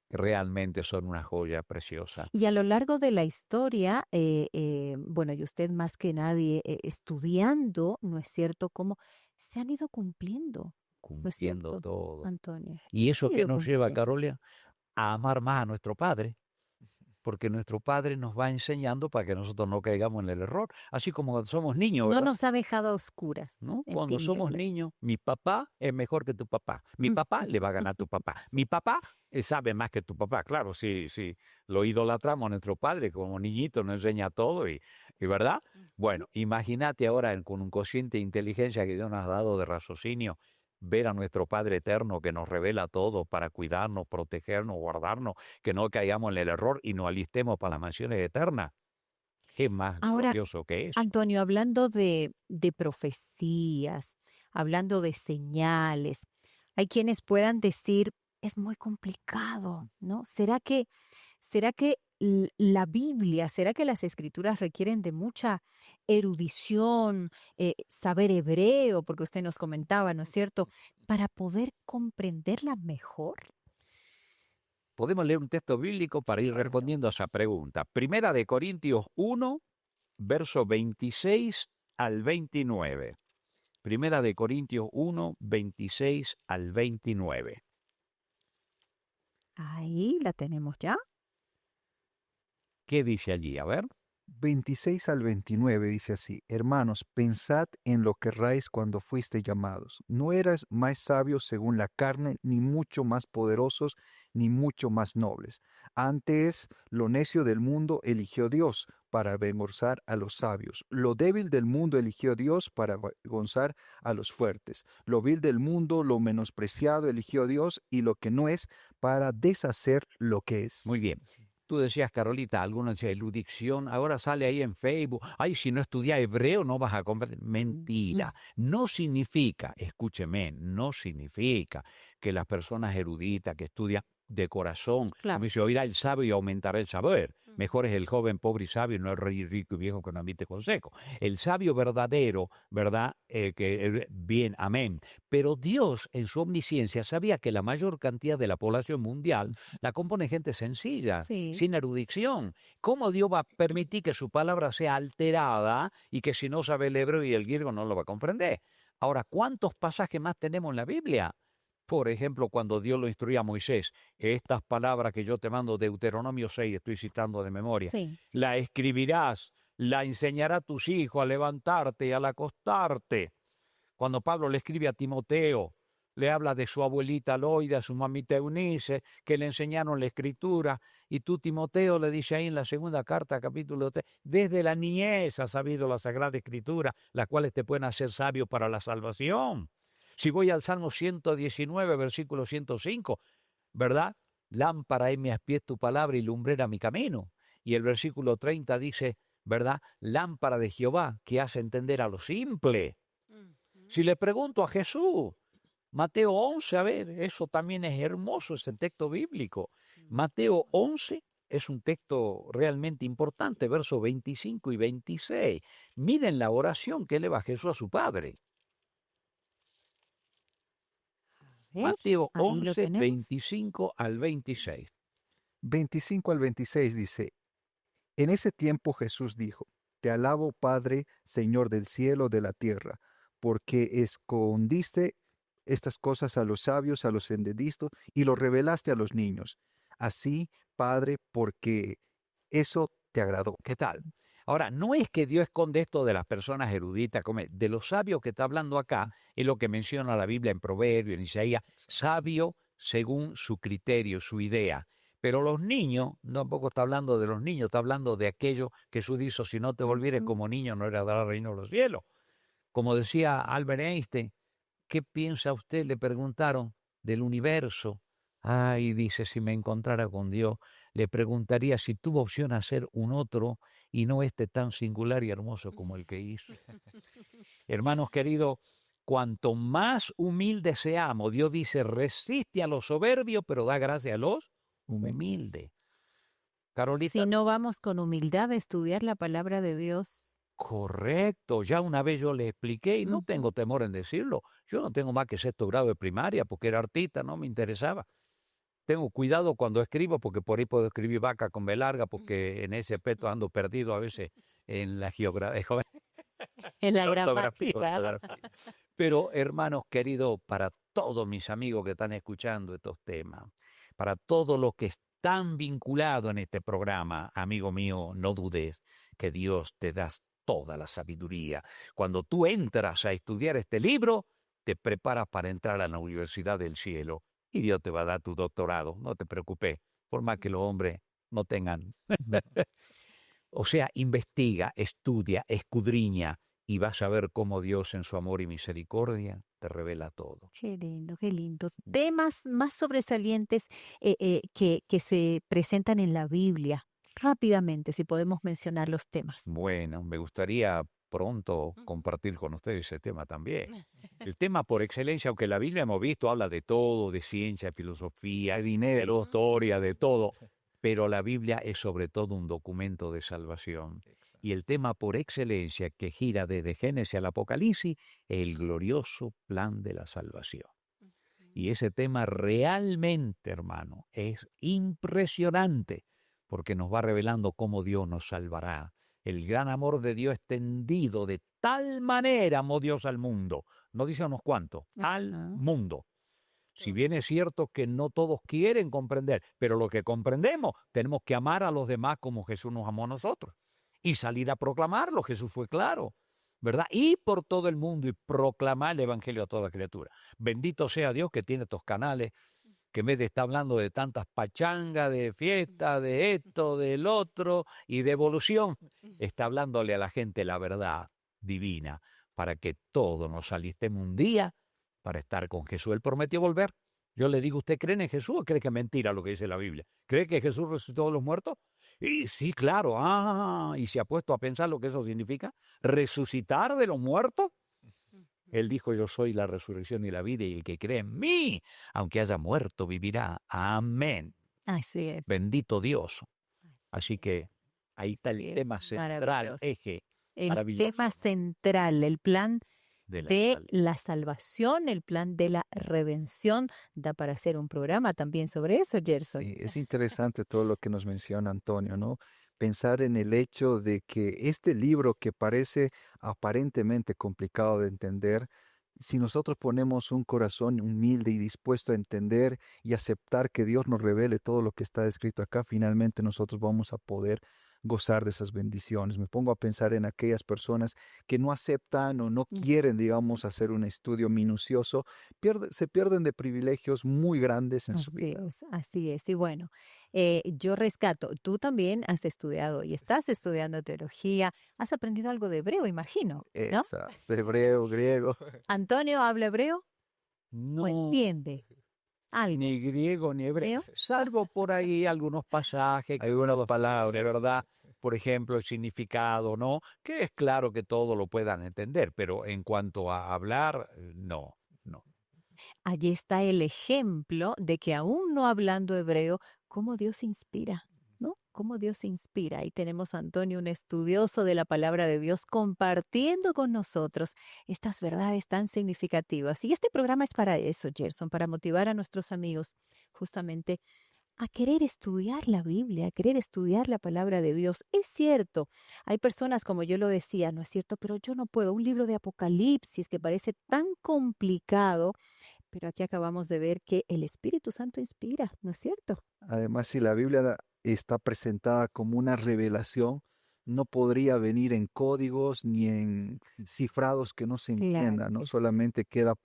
realmente son una joya preciosa. Y a lo largo de la historia, bueno, y usted más que nadie estudiando, ¿no es cierto?, cómo se han ido cumpliendo, ¿no es Cumpliendo cierto, todo. Antonio? ¿Y eso Se han qué ido nos lleva, cumpliendo. Carolia? A amar más a nuestro Padre, porque nuestro Padre nos va enseñando para que nosotros no caigamos en el error, así como cuando somos niños, No ¿verdad? nos ha dejado a oscuras, ¿No? en Cuando somos tinieblas. niños, mi papá es mejor que tu papá, mi papá le va a ganar a tu papá, mi papá sabe más que tu papá, claro, sí, lo idolatramos a nuestro Padre, como niñito nos enseña todo y ¿verdad? Bueno, imagínate ahora con un cociente de inteligencia que Dios nos ha dado de raciocinio, ver a nuestro Padre eterno que nos revela todo para cuidarnos, protegernos, guardarnos, que no caigamos en el error y nos alistemos para las mansiones eternas. ¿Qué más Ahora, glorioso que eso? Antonio, hablando de profecías, hablando de señales, hay quienes puedan decir, es muy complicado, ¿no? ¿Será que la Biblia, será que las escrituras requieren de mucha erudición, saber hebreo, porque usted nos comentaba, ¿no es cierto?, para poder comprenderla mejor? Podemos leer un texto bíblico para ir respondiendo a esa pregunta. Primera de Corintios 1, verso 26 al 29. Primera de Corintios 1, 26 al 29. Ahí la tenemos ya. ¿Qué dice allí? A ver. 26 al 29 dice así: Hermanos, pensad en lo que erráis cuando fuiste llamados. No eras más sabios según la carne, ni mucho más poderosos, ni mucho más nobles. Antes, lo necio del mundo eligió Dios para avergonzar a los sabios. Lo débil del mundo eligió Dios para avergonzar a los fuertes. Lo vil del mundo, lo menospreciado eligió Dios, y lo que no es, para deshacer lo que es. Muy bien. Tú decías, Carolita, algunos decían erudición, ahora sale ahí en Facebook, ay, si no estudias hebreo no vas a comprender. Mentira. No significa, escúcheme, no significa que las personas eruditas que estudian de corazón, como Claro. dice, oirá el sabio y aumentará el saber. Mejor es el joven pobre y sabio y no el rey rico y viejo que no admite consejo. El sabio verdadero, ¿verdad? Bien, amén. Pero Dios en su omnisciencia sabía que la mayor cantidad de la población mundial la compone gente sencilla, Sí. sin erudición. ¿Cómo Dios va a permitir que su palabra sea alterada y que si no sabe el hebreo y el griego no lo va a comprender? Ahora, ¿cuántos pasajes más tenemos en la Biblia? Por ejemplo, cuando Dios lo instruía a Moisés, estas palabras que yo te mando, Deuteronomio 6, estoy citando de memoria, Sí, sí. la escribirás, la enseñará a tus hijos a levantarte y al acostarte. Cuando Pablo le escribe a Timoteo, le habla de su abuelita Loida, su mamita Eunice, que le enseñaron la escritura, y tú, Timoteo, le dice ahí en la segunda carta, capítulo 3, desde la niñez has sabido la Sagrada Escritura, las cuales te pueden hacer sabio para la salvación. Si voy al Salmo 119, versículo 105, ¿verdad? Lámpara es mis pies tu palabra y lumbrera mi camino. Y el versículo 30 dice, ¿verdad? Lámpara de Jehová que hace entender a lo simple. Si le pregunto a Jesús, Mateo 11, a ver, eso también es hermoso, ese texto bíblico. Mateo 11 es un texto realmente importante, versos 25 y 26. Miren la oración que eleva Jesús a su Padre. A ver, Mateo ahí lo 11, tenemos. 25 al 26. 25 al 26 dice: En ese tiempo Jesús dijo: Te alabo, Padre, Señor del cielo, de la tierra, porque escondiste estas cosas a los sabios, a los entendidos, y lo revelaste a los niños. Así, Padre, porque eso te agradó. ¿Qué tal? Ahora, no es que Dios esconde esto de las personas eruditas, de los sabios que está hablando acá, es lo que menciona la Biblia en Proverbios, en Isaías, sabio según su criterio, su idea. Pero los niños, tampoco está hablando de los niños, está hablando de aquello que Jesús dijo, si no te volvieres como niño, no heredarás el reino de los cielos. Como decía Albert Einstein, ¿qué piensa usted? Le preguntaron del universo. Ay, dice, si me encontrara con Dios, le preguntaría si tuvo opción a ser un otro y no este tan singular y hermoso como el que hizo. Hermanos queridos, cuanto más humildes seamos, Dios dice, resiste a los soberbios, pero da gracia a los humildes. Carolita. Si no vamos con humildad a estudiar la palabra de Dios. Correcto, ya una vez yo le expliqué y no tengo temor en decirlo. Yo no tengo más que sexto grado de primaria porque era artista, no me interesaba. Tengo cuidado cuando escribo porque por ahí puedo escribir vaca con B larga porque en ese aspecto ando perdido a veces en la geografía. En la gramática. Pero hermanos queridos, para todos mis amigos que están escuchando estos temas, para todos los que están vinculados en este programa, amigo mío, no dudes que Dios te da toda la sabiduría. Cuando tú entras a estudiar este libro, te preparas para entrar a la Universidad del Cielo y Dios te va a dar tu doctorado, no te preocupes, por más que los hombres no tengan. O sea, investiga, estudia, escudriña y vas a ver cómo Dios en su amor y misericordia te revela todo. Qué lindo, qué lindo. Temas más sobresalientes que se presentan en la Biblia. Rápidamente, si podemos mencionar los temas. Bueno, me gustaría pronto compartir con ustedes ese tema también. El tema por excelencia, aunque la Biblia hemos visto, habla de todo, de ciencia, filosofía, de dinero, historia, de todo, pero la Biblia es sobre todo un documento de salvación. Y el tema por excelencia que gira desde Génesis al Apocalipsis es el glorioso plan de la salvación. Y ese tema realmente, hermano, es impresionante porque nos va revelando cómo Dios nos salvará. El gran amor de Dios extendido de tal manera amó Dios al mundo. No dice unos cuantos, al mundo. Si bien es cierto que no todos quieren comprender, pero lo que comprendemos, tenemos que amar a los demás como Jesús nos amó a nosotros. Y salir a proclamarlo, Jesús fue claro, ¿verdad? Y por todo el mundo y proclamar el evangelio a toda criatura. Bendito sea Dios que tiene estos canales, que en vez de estar hablando de tantas pachangas, de fiestas, de esto, del otro y de evolución, está hablándole a la gente la verdad divina para que todos nos alistemos un día para estar con Jesús. Él prometió volver. Yo le digo, ¿usted cree en Jesús o cree que es mentira lo que dice la Biblia? ¿Cree que Jesús resucitó de los muertos? Y sí, claro. Y se ha puesto a pensar lo que eso significa. ¿Resucitar de los muertos? Él dijo, yo soy la resurrección y la vida, y el que cree en mí, aunque haya muerto, vivirá. Amén. Así es. Bendito Dios. Así que ahí está el tema central, eje. El tema central, el plan de la salvación, el plan de la redención. Da para hacer un programa también sobre eso, Gerson. Sí, es interesante todo lo que nos menciona Antonio, ¿no? Pensar en el hecho de que este libro que parece aparentemente complicado de entender, si nosotros ponemos un corazón humilde y dispuesto a entender y aceptar que Dios nos revele todo lo que está escrito acá, finalmente nosotros vamos a poder gozar de esas bendiciones. Me pongo a pensar en aquellas personas que no aceptan o no quieren, digamos, hacer un estudio minucioso, se pierden de privilegios muy grandes en su vida. Así es. Y bueno, yo rescato, tú también has estudiado y estás estudiando teología, has aprendido algo de hebreo, imagino, ¿no? Exacto, hebreo, griego. ¿Antonio habla hebreo? No. ¿O entiende? Ni griego ni hebreo, salvo por ahí algunos pasajes, algunas palabras, ¿verdad? Por ejemplo, el significado, ¿no? Que es claro que todo lo puedan entender, pero en cuanto a hablar, no. Allí está el ejemplo de que aún no hablando hebreo, cómo Dios inspira, ¿no? Cómo Dios inspira. Ahí tenemos a Antonio, un estudioso de la palabra de Dios, compartiendo con nosotros estas verdades tan significativas. Y este programa es para eso, Gerson, para motivar a nuestros amigos justamente a querer estudiar la Biblia, a querer estudiar la palabra de Dios. Es cierto, hay personas, como yo lo decía, no es cierto, pero yo no puedo. Un libro de Apocalipsis que parece tan complicado, pero aquí acabamos de ver que el Espíritu Santo inspira, ¿no es cierto? Además, si la Biblia está presentada como una revelación, no podría venir en códigos ni en cifrados que no se Claro entiendan, ¿no? que sí. Solamente queda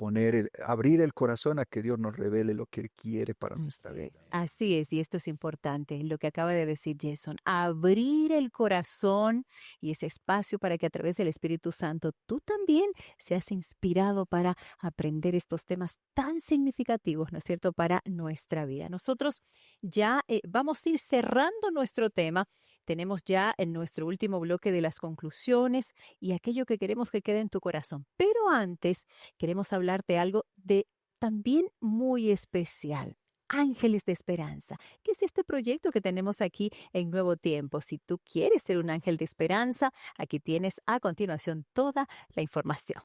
abrir el corazón a que Dios nos revele lo que Él quiere para nuestra vida. Así es, y esto es importante, lo que acaba de decir Jason, abrir el corazón y ese espacio para que a través del Espíritu Santo tú también seas inspirado para aprender estos temas tan significativos, ¿no es cierto?, para nuestra vida. Nosotros ya vamos a ir cerrando nuestro tema. Tenemos ya en nuestro último bloque de las conclusiones y aquello que queremos que quede en tu corazón. Pero antes queremos hablarte algo de también muy especial. Ángeles de Esperanza, que es este proyecto que tenemos aquí en Nuevo Tiempo. Si tú quieres ser un ángel de esperanza, aquí tienes a continuación toda la información.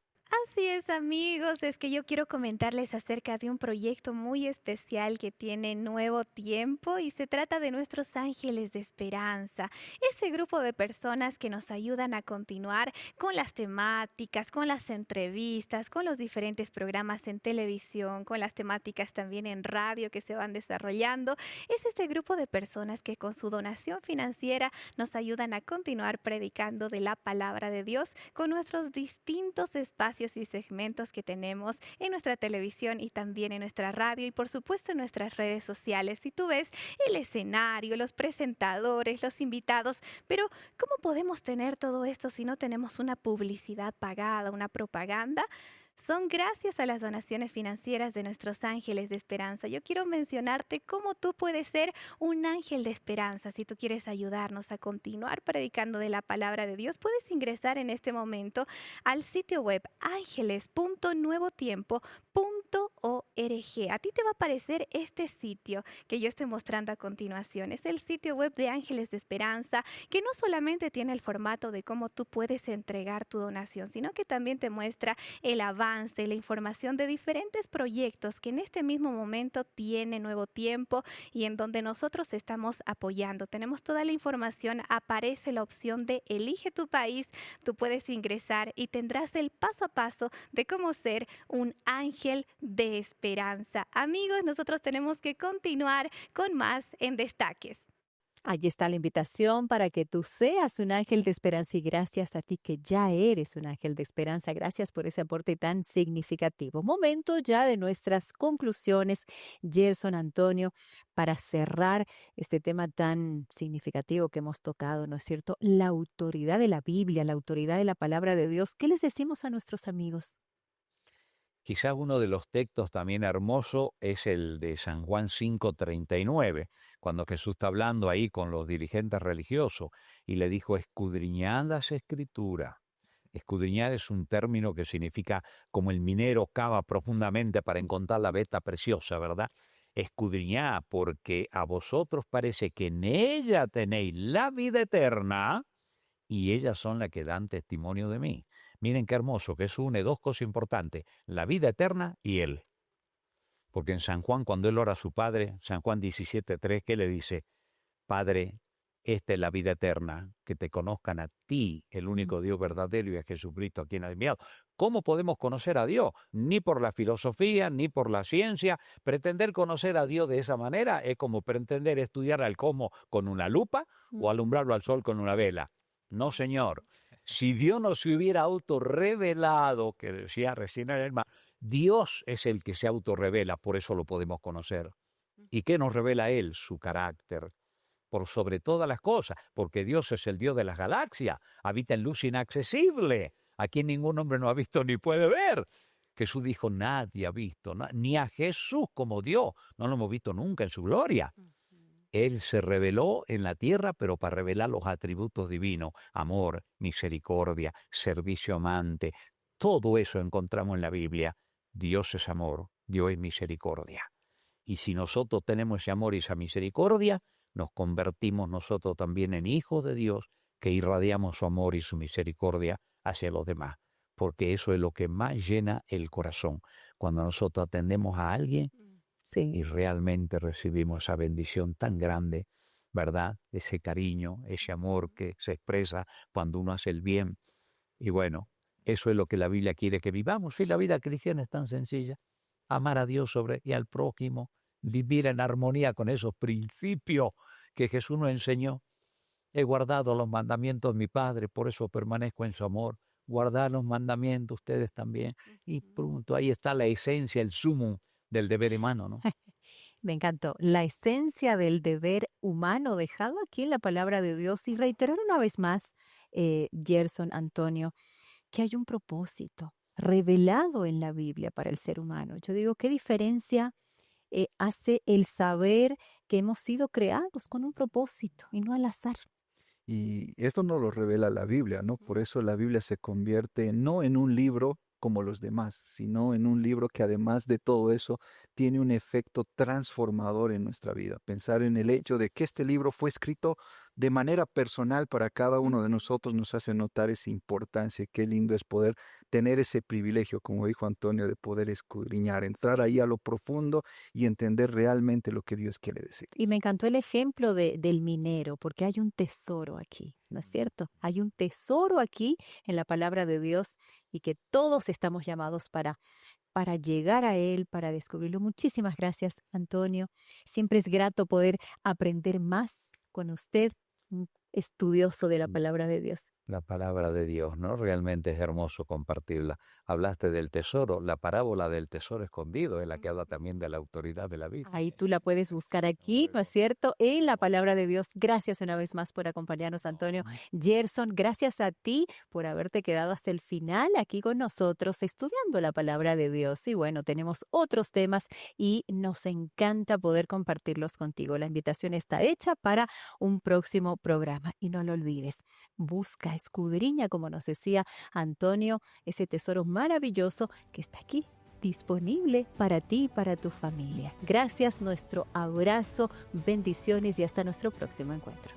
Así es, amigos, es que yo quiero comentarles acerca de un proyecto muy especial que tiene Nuevo Tiempo y se trata de nuestros ángeles de esperanza, ese grupo de personas que nos ayudan a continuar con las temáticas, con las entrevistas, con los diferentes programas en televisión, con las temáticas también en radio que se van desarrollando. Es este grupo de personas que con su donación financiera nos ayudan a continuar predicando de la palabra de Dios con nuestros distintos espacios y segmentos que tenemos en nuestra televisión y también en nuestra radio y por supuesto en nuestras redes sociales. Si tú ves el escenario, los presentadores, los invitados, pero ¿cómo podemos tener todo esto si no tenemos una publicidad pagada, una propaganda? Son gracias a las donaciones financieras de nuestros ángeles de esperanza. Yo quiero mencionarte cómo tú puedes ser un ángel de esperanza. Si tú quieres ayudarnos a continuar predicando de la palabra de Dios, puedes ingresar en este momento al sitio web ángeles.nuevotiempo.org. A ti te va a aparecer este sitio que yo estoy mostrando a continuación. Es el sitio web de Ángeles de Esperanza, que no solamente tiene el formato de cómo tú puedes entregar tu donación, sino que también te muestra el avance, la información de diferentes proyectos que en este mismo momento tiene Nuevo Tiempo y en donde nosotros estamos apoyando. Tenemos toda la información, aparece la opción de elige tu país, tú puedes ingresar y tendrás el paso a paso de cómo ser un ángel de esperanza. Amigos, nosotros tenemos que continuar con más en Destaques. Allí está la invitación para que tú seas un ángel de esperanza y gracias a ti que ya eres un ángel de esperanza. Gracias por ese aporte tan significativo. Momento ya de nuestras conclusiones, Gerson, Antonio, para cerrar este tema tan significativo que hemos tocado, ¿no es cierto? La autoridad de la Biblia, la autoridad de la palabra de Dios. ¿Qué les decimos a nuestros amigos? Quizás uno de los textos también hermoso es el de San Juan 5:39, cuando Jesús está hablando ahí con los dirigentes religiosos y le dijo, escudriñad las escrituras. Escudriñar es un término que significa como el minero cava profundamente para encontrar la veta preciosa, ¿verdad? Escudriñad porque a vosotros parece que en ella tenéis la vida eterna y ellas son las que dan testimonio de mí. Miren qué hermoso, que eso une dos cosas importantes, la vida eterna y Él. Porque en San Juan, cuando Él ora a su Padre, San Juan 17:3, ¿qué le dice? Padre, esta es la vida eterna, que te conozcan a ti, el único Dios verdadero, y a Jesucristo a quien has enviado. ¿Cómo podemos conocer a Dios? Ni por la filosofía, ni por la ciencia. Pretender conocer a Dios de esa manera es como pretender estudiar al cosmos con una lupa o alumbrarlo al sol con una vela. No, señor. Si Dios no se hubiera autorrevelado, que decía recién el hermano, Dios es el que se autorrevela, por eso lo podemos conocer. ¿Y qué nos revela Él? Su carácter, por sobre todas las cosas, porque Dios es el Dios de las galaxias, habita en luz inaccesible, a quien ningún hombre no ha visto ni puede ver. Jesús dijo, nadie ha visto, ni a Jesús como Dios, no lo hemos visto nunca en su gloria. Él se reveló en la tierra, pero para revelar los atributos divinos, amor, misericordia, servicio amante, todo eso encontramos en la Biblia. Dios es amor, Dios es misericordia. Y si nosotros tenemos ese amor y esa misericordia, nos convertimos nosotros también en hijos de Dios, que irradiamos su amor y su misericordia hacia los demás, porque eso es lo que más llena el corazón. Cuando nosotros atendemos a alguien, y realmente recibimos esa bendición tan grande, ¿verdad? Ese cariño, ese amor que se expresa cuando uno hace el bien. Y bueno, eso es lo que la Biblia quiere que vivamos. Y la vida cristiana es tan sencilla. Amar a Dios y al prójimo, vivir en armonía con esos principios que Jesús nos enseñó. He guardado los mandamientos de mi Padre, por eso permanezco en su amor. Guardar los mandamientos ustedes también. Y pronto ahí está la esencia, el sumo del deber humano, ¿no? Me encantó. La esencia del deber humano dejado aquí en la palabra de Dios y reiterar una vez más, Gerson, Antonio, que hay un propósito revelado en la Biblia para el ser humano. Yo digo, ¿qué diferencia hace el saber que hemos sido creados con un propósito y no al azar? Y esto no lo revela la Biblia, ¿no? Por eso la Biblia se convierte no en un libro como los demás, sino en un libro que además de todo eso tiene un efecto transformador en nuestra vida. Pensar en el hecho de que este libro fue escrito de manera personal para cada uno de nosotros nos hace notar esa importancia. Qué lindo es poder tener ese privilegio, como dijo Antonio, de poder escudriñar, entrar ahí a lo profundo y entender realmente lo que Dios quiere decir. Y me encantó el ejemplo del minero, porque hay un tesoro aquí, ¿no es cierto? Hay un tesoro aquí en la palabra de Dios y que todos estamos llamados para llegar a Él, para descubrirlo. Muchísimas gracias, Antonio. Siempre es grato poder aprender más con usted, un estudioso de la palabra de Dios. La palabra de Dios, ¿no? Realmente es hermoso compartirla. Hablaste del tesoro, la parábola del tesoro escondido, es la que habla también de la autoridad de la vida. Ahí tú la puedes buscar aquí, ¿no es cierto? En la palabra de Dios. Gracias una vez más por acompañarnos, Antonio. Gerson, gracias a ti por haberte quedado hasta el final aquí con nosotros estudiando la palabra de Dios. Y bueno, tenemos otros temas y nos encanta poder compartirlos contigo. La invitación está hecha para un próximo programa. Y no lo olvides, busca, escudriña, como nos decía Antonio, ese tesoro maravilloso que está aquí, disponible para ti y para tu familia. Gracias, nuestro abrazo, bendiciones y hasta nuestro próximo encuentro.